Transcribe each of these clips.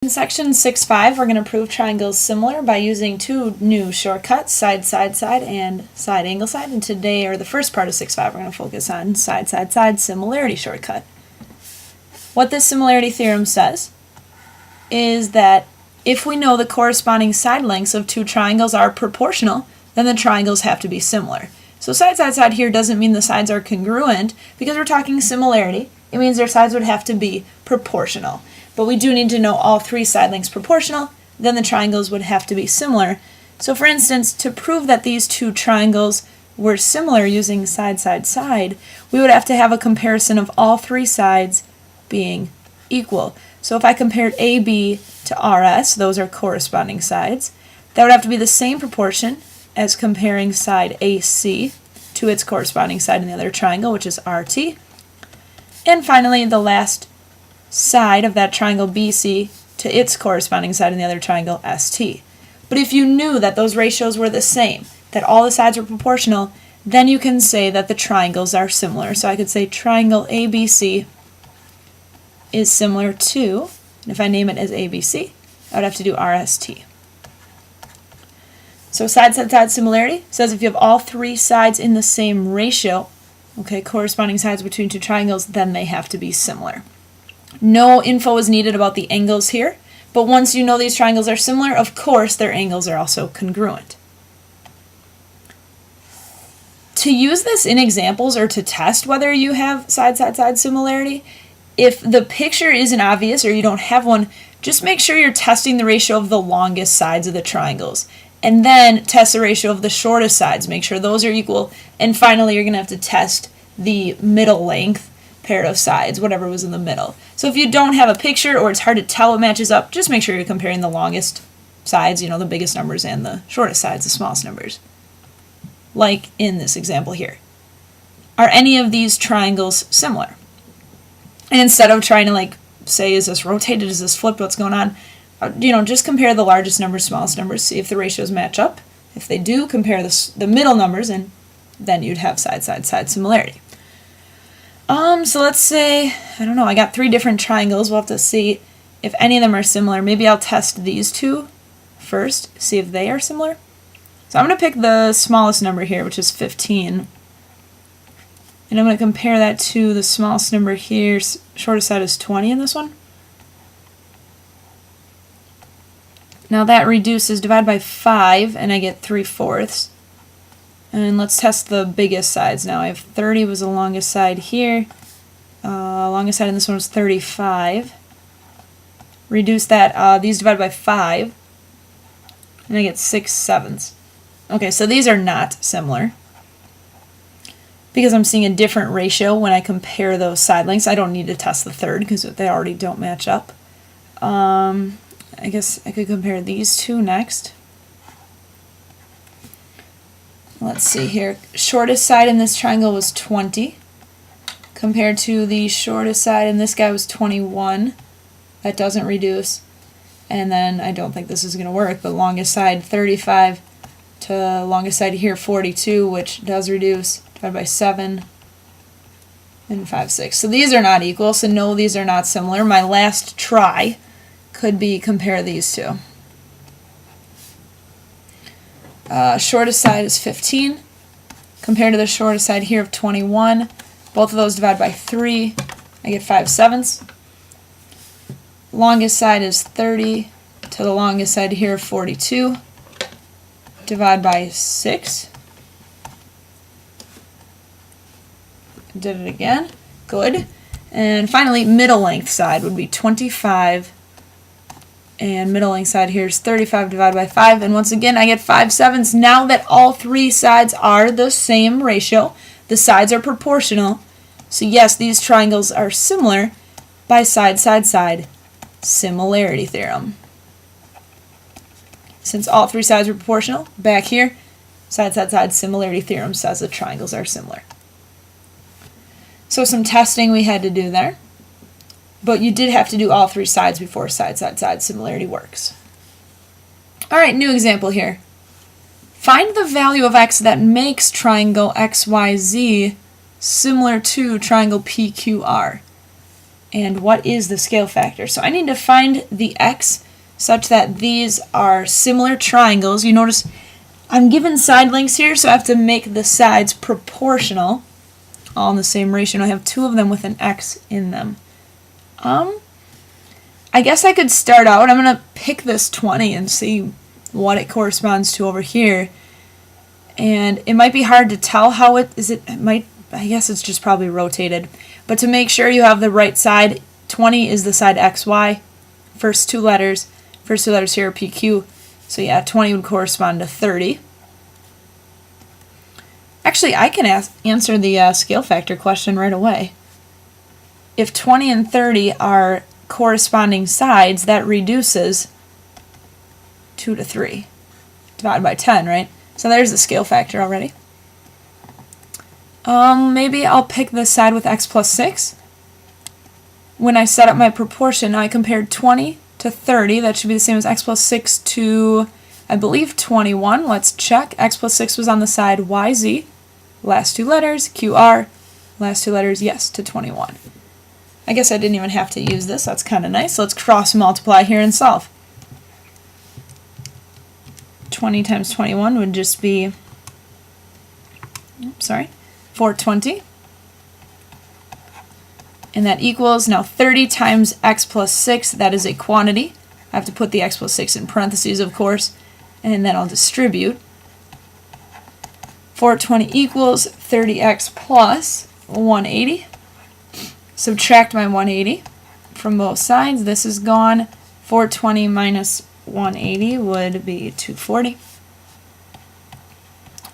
In section 6.5, we're going to prove triangles similar by using two new shortcuts, side, side, side, and side, angle, side. And today, or the first part of 6.5, we're going to focus on side, side, side, similarity shortcut. What this similarity theorem says is that if we know the corresponding side lengths of two triangles are proportional, then the triangles have to be similar. So side, side, side here doesn't mean the sides are congruent because we're talking similarity. It means their sides would have to be proportional. But we do need to know all three side lengths proportional, then the triangles would have to be similar. So for instance, to prove that these two triangles were similar using side, side, side, we would have to have a comparison of all three sides being equal. So if I compared AB to RS, those are corresponding sides, that would have to be the same proportion as comparing side AC to its corresponding side in the other triangle, which is RT. And finally, the last side of that triangle BC to its corresponding side in the other triangle ST. But if you knew that those ratios were the same, that all the sides were proportional, then you can say that the triangles are similar. So I could say triangle ABC is similar to, and if I name it as ABC, I would have to do RST. So side, side, side similarity says if you have all three sides in the same ratio, okay, corresponding sides between two triangles, then they have to be similar. No info is needed about the angles here, but once you know these triangles are similar, of course their angles are also congruent. To use this in examples or to test whether you have side, side, side similarity, if the picture isn't obvious or you don't have one, just make sure you're testing the ratio of the longest sides of the triangles. And then test the ratio of the shortest sides. Make sure those are equal. And finally, you're going to have to test the middle length pair of sides, whatever was in the middle. So if you don't have a picture or it's hard to tell what matches up, just make sure you're comparing the longest sides, the biggest numbers, and the shortest sides, the smallest numbers. Like in this example here. Are any of these triangles similar? And instead of trying to say, is this rotated, is this flipped, what's going on? Just compare the largest numbers, smallest numbers, see if the ratios match up. If they do, compare the middle numbers, and then you'd have side, side, side similarity. So let's say, I got three different triangles. We'll have to see if any of them are similar. Maybe I'll test these two first, see if they are similar. So I'm going to pick the smallest number here, which is 15. And I'm going to compare that to the smallest number here. Shortest side is 20 in this one. Now that reduces, divide by 5, and I get 3/4. And let's test the biggest sides now. I have 30 was the longest side here. Longest side in this one was 35. Reduce that, these divide by 5, and I get 6/7. Okay, so these are not similar because I'm seeing a different ratio when I compare those side lengths. I don't need to test the third because they already don't match up. I guess I could compare these two next. Let's see here. Shortest side in this triangle was 20 compared to the shortest side in this guy was 21. That doesn't reduce. And then I don't think this is going to work, but longest side 35 to longest side here 42, which does reduce. Divided by 7 and 5, 6. So these are not equal, so no, these are not similar. My last try could be compare these two. Shortest side is 15 compared to the shortest side here of 21. Both of those divide by 3. I get 5/7. Longest side is 30 to the longest side here of 42. Divide by 6. Did it again. Good. And finally, middle length side would be 25. And middle length side here is 35 divided by 5. And once again, I get 5/7. Now that all three sides are the same ratio, the sides are proportional. So yes, these triangles are similar by side, side, side similarity theorem. Since all three sides are proportional, back here, side, side, side similarity theorem says the triangles are similar. So some testing we had to do there. But you did have to do all three sides before side, side, side similarity works. Alright, new example here. Find the value of x that makes triangle XYZ similar to triangle PQR. And what is the scale factor? So I need to find the x such that these are similar triangles. You notice I'm given side lengths here, so I have to make the sides proportional, all in the same ratio. And I have two of them with an x in them. I guess I could start out, I'm going to pick this 20 and see what it corresponds to over here. And it might be hard to tell how it is. I guess it's just probably rotated. But to make sure you have the right side, 20 is the side XY. First two letters here are PQ. So yeah, 20 would correspond to 30. Actually, I can answer the scale factor question right away. If 20 and 30 are corresponding sides, that reduces 2 to 3. Divided by 10, right? So there's the scale factor already. Maybe I'll pick this side with x plus 6. When I set up my proportion, I compared 20 to 30. That should be the same as x plus 6 to, I believe, 21. Let's check. X plus 6 was on the side YZ. Last two letters, QR. Last two letters, yes, to 21. I guess I didn't even have to use this. That's kind of nice. Let's cross multiply here and solve. 20 times 21 would just be, 420. And that equals, now 30 times x plus 6, that is a quantity. I have to put the x plus 6 in parentheses, of course, and then I'll distribute. 420 equals 30x plus 180. Subtract my 180 from both sides. This is gone. 420 minus 180 would be 240.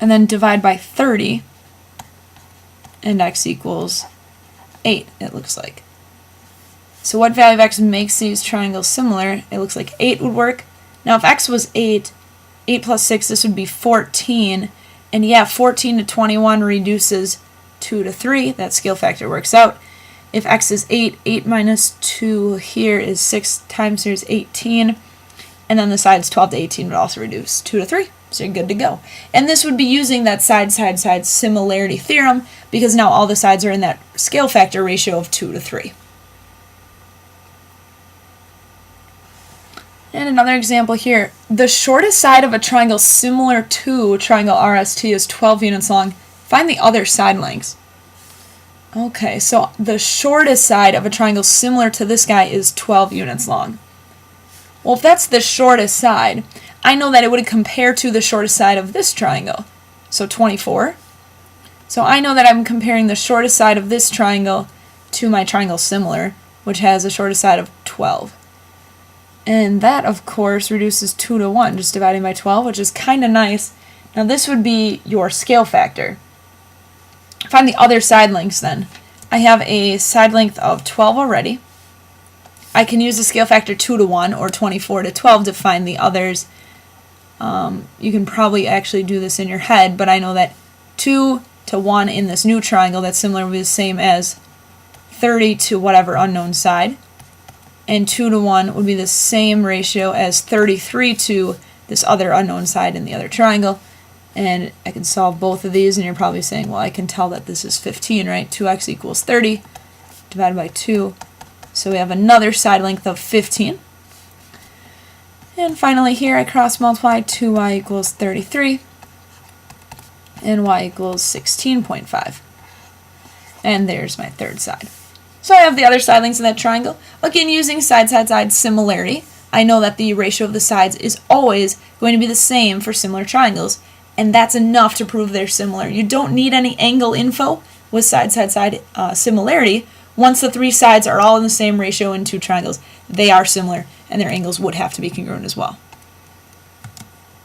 And then divide by 30, and x equals 8, it looks like. So what value of x makes these triangles similar? It looks like 8 would work. Now if x was 8, 8 plus 6, this would be 14. And yeah, 14 to 21 reduces 2 to 3. That scale factor works out. If x is 8, 8 minus 2 here is 6 times here is 18. And then the sides 12 to 18 would also reduce 2 to 3. So you're good to go. And this would be using that side similarity theorem, because now all the sides are in that scale factor ratio of 2 to 3. And another example here. The shortest side of a triangle similar to triangle RST is 12 units long. Find the other side lengths. Okay, so the shortest side of a triangle similar to this guy is 12 units long. Well, if that's the shortest side, I know that it would compare to the shortest side of this triangle. So 24. So I know that I'm comparing the shortest side of this triangle to my triangle similar, which has a shortest side of 12. And that, of course, reduces 2 to 1, just dividing by 12, which is kind of nice. Now this would be your scale factor. Find the other side lengths then. I have a side length of 12 already. I can use the scale factor 2 to 1 or 24 to 12 to find the others. You can probably actually do this in your head, but I know that 2 to 1 in this new triangle, that's similar, will be the same as 30 to whatever unknown side. And 2 to 1 would be the same ratio as 33 to this other unknown side in the other triangle. And I can solve both of these, and you're probably saying, well, I can tell that this is 15, right? 2x equals 30 divided by 2. So we have another side length of 15. And finally here I cross multiply. 2y equals 33 and y equals 16.5. And there's my third side. So I have the other side lengths in that triangle. Again, using side similarity, I know that the ratio of the sides is always going to be the same for similar triangles, and that's enough to prove they're similar. You don't need any angle info with side similarity. Once the three sides are all in the same ratio in two triangles, they are similar, and their angles would have to be congruent as well.